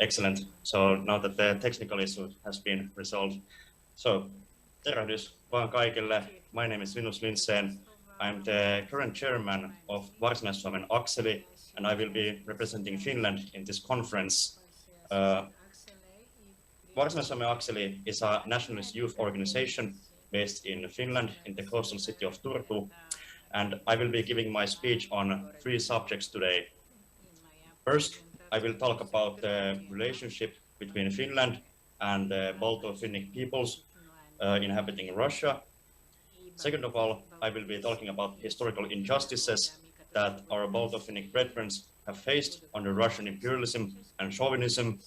Excellent. So now that the technical issue has been resolved. So, tervehdys vaan kaikille. My name is Linsen. I'm the current chairman of Varsinais-Suomen Akseli, and I will be representing Finland in this conference. Varsinais-Suomen Akseli is a nationalist youth organization based in Finland, in the coastal city of Turku, and I will be giving my speech on 3 subjects today. First, I will talk about the relationship between Finland and the Balto-Finnic peoples inhabiting Russia. Second of all, I will be talking about historical injustices that our Balto-Finnic brethren have faced under Russian imperialism and chauvinism.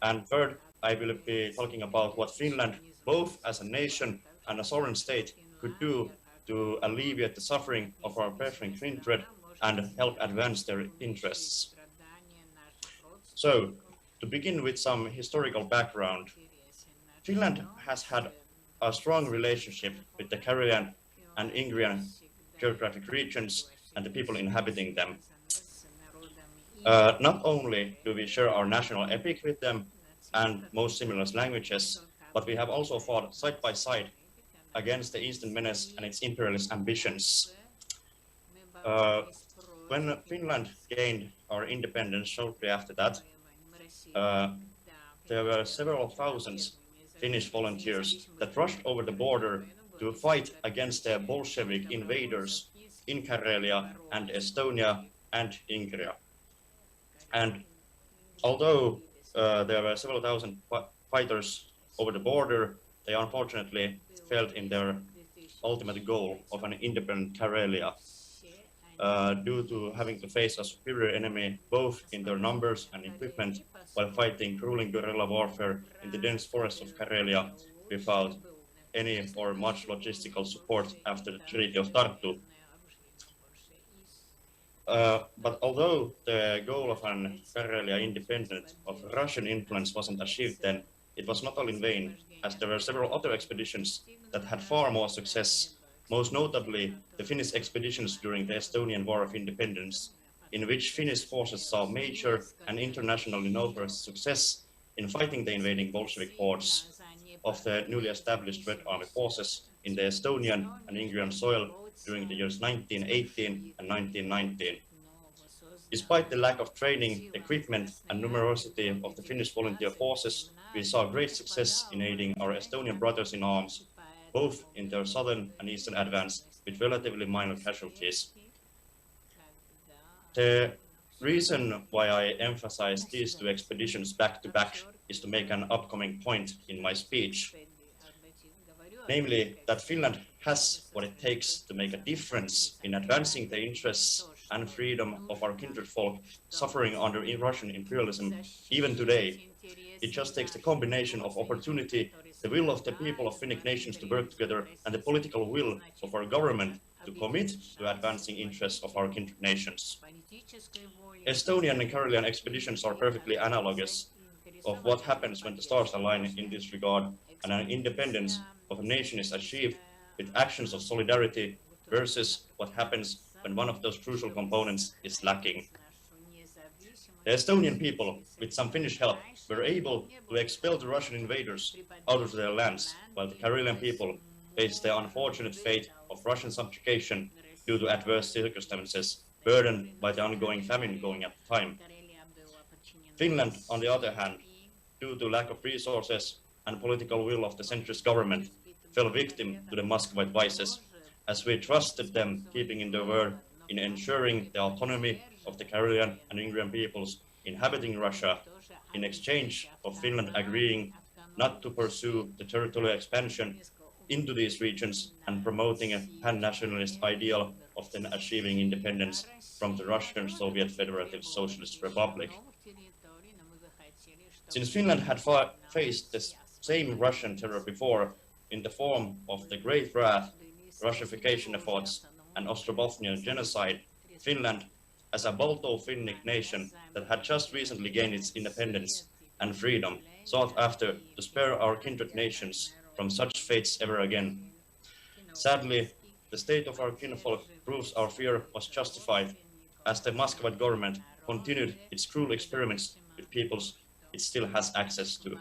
And third, I will be talking about what Finland, both as a nation and a sovereign state, could do to alleviate the suffering of our brethren kindred and help advance their interests. So, to begin with some historical background, Finland has had a strong relationship with the Karelian and Ingrian geographic regions and the people inhabiting them. Not only do we share our national epic with them and most similar languages, but we have also fought side by side against the Eastern Menace and its imperialist ambitions. When Finland gained our independence shortly after that, there were several thousands Finnish volunteers that rushed over the border to fight against the Bolshevik invaders in Karelia and Estonia and Ingria. And although there were several thousand fighters over the border, they unfortunately failed in their ultimate goal of an independent Karelia due to having to face a superior enemy both in their numbers and equipment while fighting grueling guerrilla warfare in the dense forests of Karelia without any or much logistical support after the Treaty of Tartu. But although the goal of an Karelia independent of Russian influence wasn't achieved then, it was not all in vain, as there were several other expeditions that had far more success, most notably the Finnish expeditions during the Estonian War of Independence, in which Finnish forces saw major and internationally noteworthy success in fighting the invading Bolshevik hordes of the newly established Red Army forces in the Estonian and Ingrian soil during the years 1918 and 1919. Despite the lack of training, equipment, and numerosity of the Finnish volunteer forces, we saw great success in aiding our Estonian brothers in arms, both in their southern and eastern advance, with relatively minor casualties. The reason why I emphasize these 2 expeditions back to back is to make an upcoming point in my speech. Namely, that Finland has what it takes to make a difference in advancing the interests and freedom of our kindred folk suffering under Russian imperialism even today. It just takes the combination of opportunity, the will of the people of Finnic nations to work together, and the political will of our government to commit to advancing interests of our kindred nations. Estonian and Karelian expeditions are perfectly analogous of what happens when the stars align in this regard and an independence of a nation is achieved with actions of solidarity versus what happens when one of those crucial components is lacking. The Estonian people, with some Finnish help, were able to expel the Russian invaders out of their lands, while the Karelian people faced the unfortunate fate of Russian subjugation due to adverse circumstances burdened by the ongoing famine going at the time. Finland, on the other hand, due to lack of resources and political will of the centrist government, fell victim to the Muscovite vices, as we trusted them keeping in their word in ensuring the autonomy of the Karelian and Ingrian peoples inhabiting Russia, in exchange of Finland agreeing not to pursue the territorial expansion into these regions and promoting a pan-nationalist ideal of then achieving independence from the Russian Soviet Federative Socialist Republic. Since Finland had faced the same Russian terror before in the form of the Great Wrath, Russification efforts, and Ostrobothnian genocide, Finland, as a Balto-Finnic nation that had just recently gained its independence and freedom, sought after to spare our kindred nations from such fates ever again. Sadly, the state of our kinfolk proves our fear was justified, as the Muscovite government continued its cruel experiments with peoples it still has access to.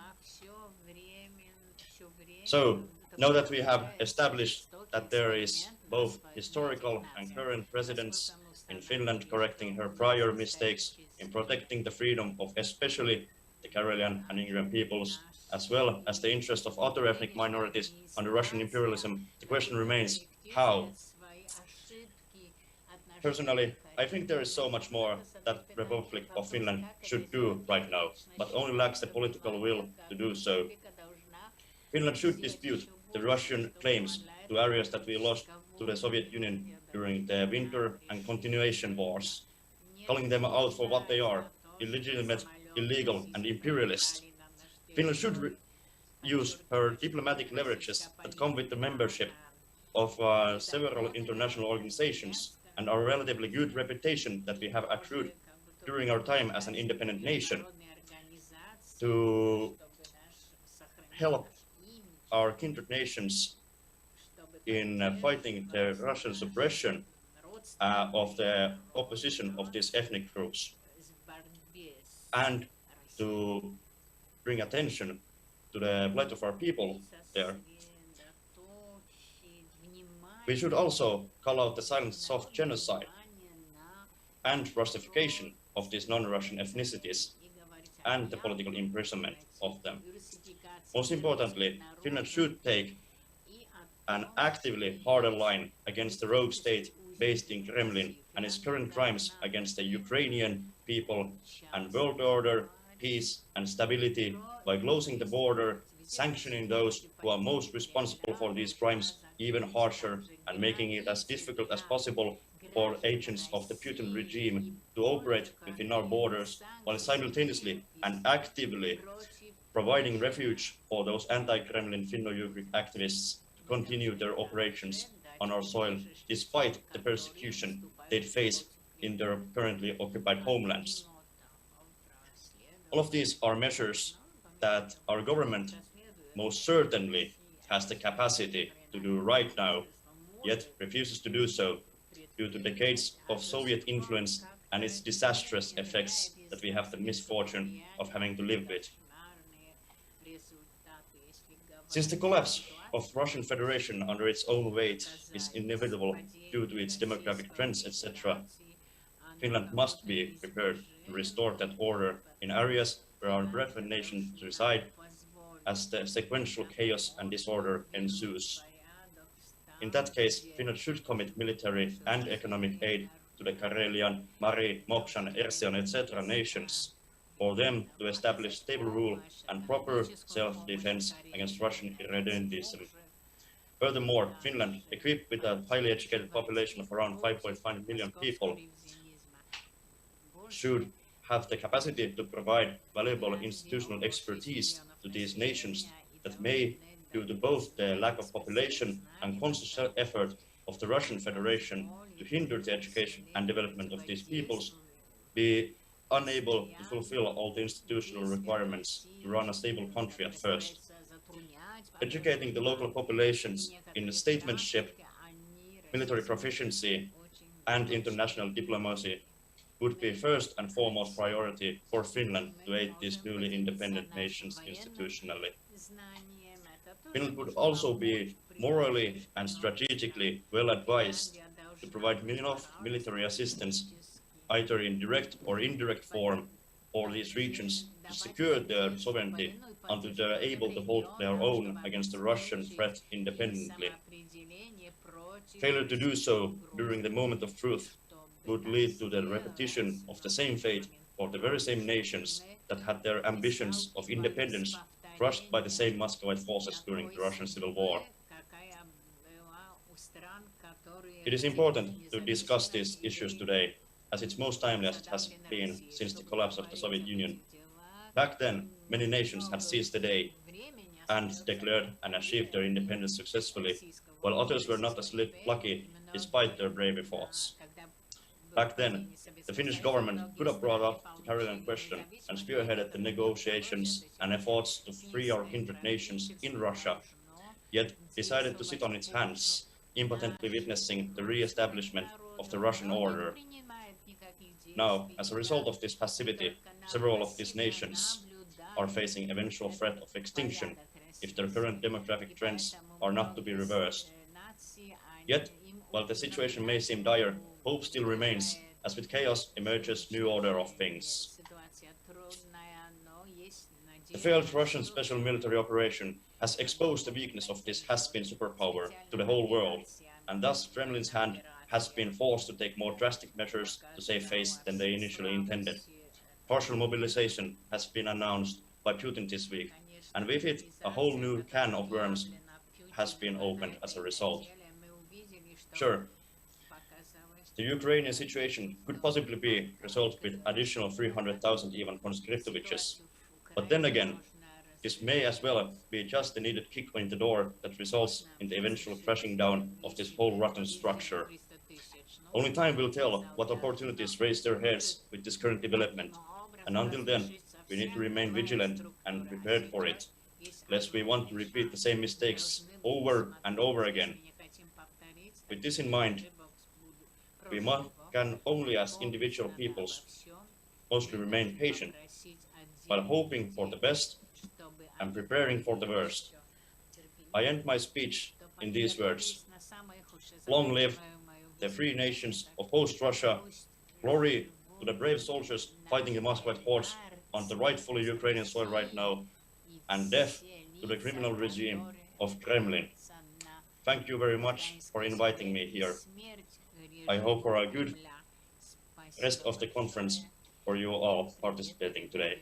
So, now that we have established that there is both historical and current presidents in Finland correcting her prior mistakes in protecting the freedom of especially the Karelian and Ingrian peoples, as well as the interest of other ethnic minorities under Russian imperialism, the question remains, how? Personally, I think there is so much more that the Republic of Finland should do right now, but only lacks the political will to do so. Finland should dispute the Russian claims to areas that we lost to the Soviet Union during the winter and continuation wars, calling them out for what they are, illegitimate, illegal, and imperialist. Finland should use her diplomatic leverages that come with the membership of several international organizations and our relatively good reputation that we have accrued during our time as an independent nation to help our kindred nations in fighting the Russian suppression of the opposition of these ethnic groups, and to bring attention to the plight of our people there. We should also call out the silent soft genocide and Russification of these non-Russian ethnicities and the political imprisonment of them. Most importantly, Finland should take an actively harder line against the rogue state based in Kremlin and its current crimes against the Ukrainian people and world order, peace and stability by closing the border, sanctioning those who are most responsible for these crimes even harsher, and making it as difficult as possible for agents of the Putin regime to operate within our borders, while simultaneously and actively providing refuge for those anti-Kremlin Finno-Ugric activists to continue their operations on our soil, despite the persecution they face in their currently occupied homelands. All of these are measures that our government most certainly has the capacity to do right now, yet refuses to do so due to decades of Soviet influence and its disastrous effects that we have the misfortune of having to live with. Since the collapse of Russian Federation under its own weight is inevitable due to its demographic trends, etc., Finland must be prepared to restore that order in areas where our brethren nations reside, as the sequential chaos and disorder ensues. In that case, Finland should commit military and economic aid to the Karelian, Mari, Mokshan, Ersion, etc. nations, for them to establish stable rule and proper self-defense against Russian irredentism. Furthermore, Finland, equipped with a highly educated population of around 5.5 million people, should have the capacity to provide valuable institutional expertise to these nations that may, due to both the lack of population and conscious effort of the Russian Federation to hinder the education and development of these peoples, be unable to fulfill all the institutional requirements to run a stable country at first. Educating the local populations in statesmanship, military proficiency, and international diplomacy would be first and foremost priority for Finland to aid these newly independent nations institutionally. Finland would also be morally and strategically well advised to provide enough military assistance, either in direct or indirect form, for these regions to secure their sovereignty until they are able to hold their own against the Russian threat independently. Failure to do so during the moment of truth would lead to the repetition of the same fate for the very same nations that had their ambitions of independence crushed by the same Muscovite forces during the Russian Civil War. It is important to discuss these issues today, as it's most timely as it has been since the collapse of the Soviet Union. Back then, many nations had seized the day and declared and achieved their independence successfully, while others were not as lucky despite their brave efforts. Back then, the Finnish government could have brought up the Karelian question and spearheaded the negotiations and efforts to free our kindred nations in Russia, yet decided to sit on its hands, impotently witnessing the re-establishment of the Russian order. Now, as a result of this passivity, several of these nations are facing eventual threat of extinction if their current demographic trends are not to be reversed. Yet, while the situation may seem dire, hope still remains, as with chaos emerges new order of things. The failed Russian special military operation has exposed the weakness of this has-been superpower to the whole world, and thus Kremlin's hand has been forced to take more drastic measures to save face than they initially intended. Partial mobilization has been announced by Putin this week, and with it, a whole new can of worms has been opened as a result. Sure, the Ukrainian situation could possibly be resolved with additional 300,000 Ivan Conscriptoviches, but then again, this may as well be just the needed kick in the door that results in the eventual crashing down of this whole rotten structure. Only time will tell what opportunities raise their heads with this current development, and until then, we need to remain vigilant and prepared for it, lest we want to repeat the same mistakes over and over again. With this in mind, we can only as individual peoples mostly remain patient, while hoping for the best and preparing for the worst. I end my speech in these words: long live the free nations of post-Russia, glory to the brave soldiers fighting the Muscovite hordes on the rightfully Ukrainian soil right now, and death to the criminal regime of Kremlin. Thank you very much for inviting me here. I hope for a good rest of the conference for you all participating today.